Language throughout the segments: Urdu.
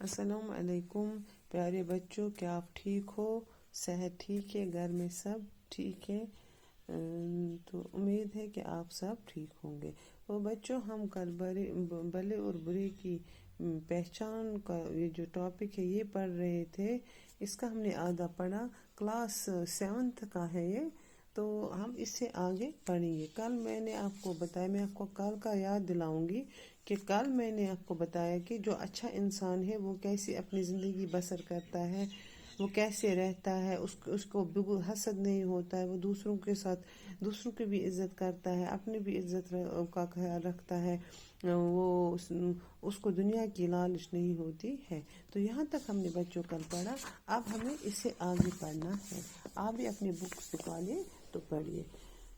السلام علیکم پیارے بچوں، کیا آپ ٹھیک ہو؟ صحت ٹھیک ہے؟ گھر میں سب ٹھیک ہے؟ تو امید ہے کہ آپ سب ٹھیک ہوں گے۔ وہ بچوں، ہم کل بھلے اور برے کی پہچان کا یہ جو ٹاپک ہے یہ پڑھ رہے تھے۔ اس کا ہم نے آدھا پڑھا، کلاس 7 کا ہے یہ، تو ہم اس سے آگے پڑھیں گے۔ کل میں نے آپ کو بتایا، میں آپ کو کل کا یاد دلاؤں گی کہ کل میں نے آپ کو بتایا کہ جو اچھا انسان ہے وہ کیسے اپنی زندگی بسر کرتا ہے، وہ کیسے رہتا ہے، اس کو بالکل حسد نہیں ہوتا ہے، وہ دوسروں کے ساتھ دوسروں کی بھی عزت کرتا ہے، اپنی بھی عزت کا خیال رکھتا ہے، وہ اس کو دنیا کی لالچ نہیں ہوتی ہے۔ تو یہاں تک ہم نے بچوں کل پڑھا، اب ہمیں اس سے آگے پڑھنا ہے۔ آپ بھی اپنے بکس نکالیں تو پڑھیے۔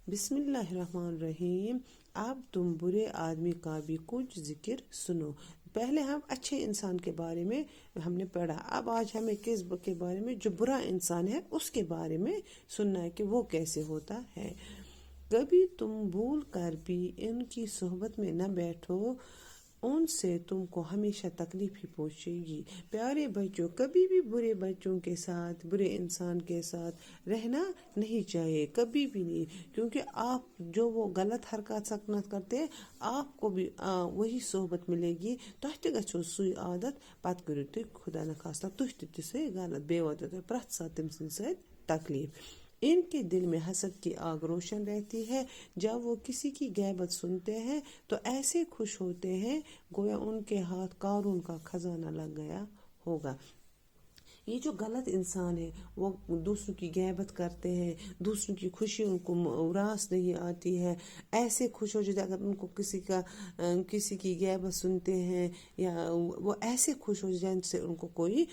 بسم اللہ الرحمن الرحیم۔ اب تم برے آدمی کا بھی کچھ ذکر سنو۔ پہلے ہم اچھے انسان کے بارے میں ہم نے پڑھا، اب آج ہمیں کس کے بارے میں؟ جو برا انسان ہے اس کے بارے میں سننا ہے کہ وہ کیسے ہوتا ہے۔ کبھی تم بھول کر بھی ان کی صحبت میں نہ بیٹھو، ان سے تم کو ہمیشہ تکلیف ہی پہنچے گی۔ پیارے بچوں، کبھی بھی برے بچوں کے ساتھ، برے انسان کے ساتھ رہنا نہیں چاہیے، کبھی بھی نہیں، کیونکہ آپ جو وہ غلط حرکات سکنت کرتے ہیں، آپ کو بھی وہی صحبت ملے گی، تۄہہِ تہِ گژھو سُے عادت، پتہٕ کٔرِو تُہۍ خدا نخواستہ تُہۍ تہِ تِژھے غلط، بیٚیہِ واتیو تۄہہِ پرٛٮ۪تھ ساتہٕ تٔمۍ سٕنٛدِ سۭتۍ تکلیف۔ ان کے دل میں حسد کی آگ روشن رہتی ہے، جب وہ کسی کی غیبت سنتے ہیں تو ایسے خوش ہوتے ہیں گویا ان کے ہاتھ قارون کا خزانہ لگ گیا ہوگا۔ یہ جو غلط انسان ہے وہ دوسروں کی غیبت کرتے ہیں، دوسروں کی خوشی ان کو راس نہیں آتی ہے، ایسے خوش ہو جاتے اگر ان کو کسی کی غیبت سنتے ہیں، یا وہ ایسے خوش ہو جائیں جیسے ان کو کوئی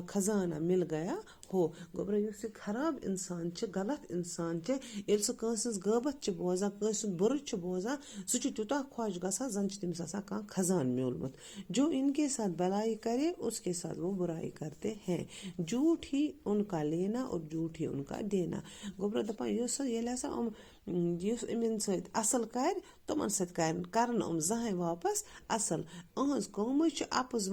خزانہ مل گیا ہو۔ گوبرا یُس یہ خراب انسان چھِ، غلط انسان چھِ، ییٚلہِ سُہ کٲنٛسہِ ہٕنٛز غٲبت چھِ بوزان، کٲنٛسہِ ہُنٛد بُرٕ چھِ بوزان، سُہ چھُ تیوٗتاہ خۄش گژھان زن چھِ تٔمِس آسان کانٛہہ خزانہٕ میوٗلمُت۔ جو ان کے ساتھ بھلائی کرے اس کے ساتھ وہ برائی کرتے ہیں، جھوٹ ہی ان کا لینا اور جھوٹ ہی ان کا دینا۔ گوبرا دپان ییٚلہِ ہسا یُس یِمن سۭتۍ اصل کرِ تِمن سۭتۍ کرن نہٕ یِم زٕہٕنۍ واپس اصل، یِہنٛز کٲمٕے چھِ اپُز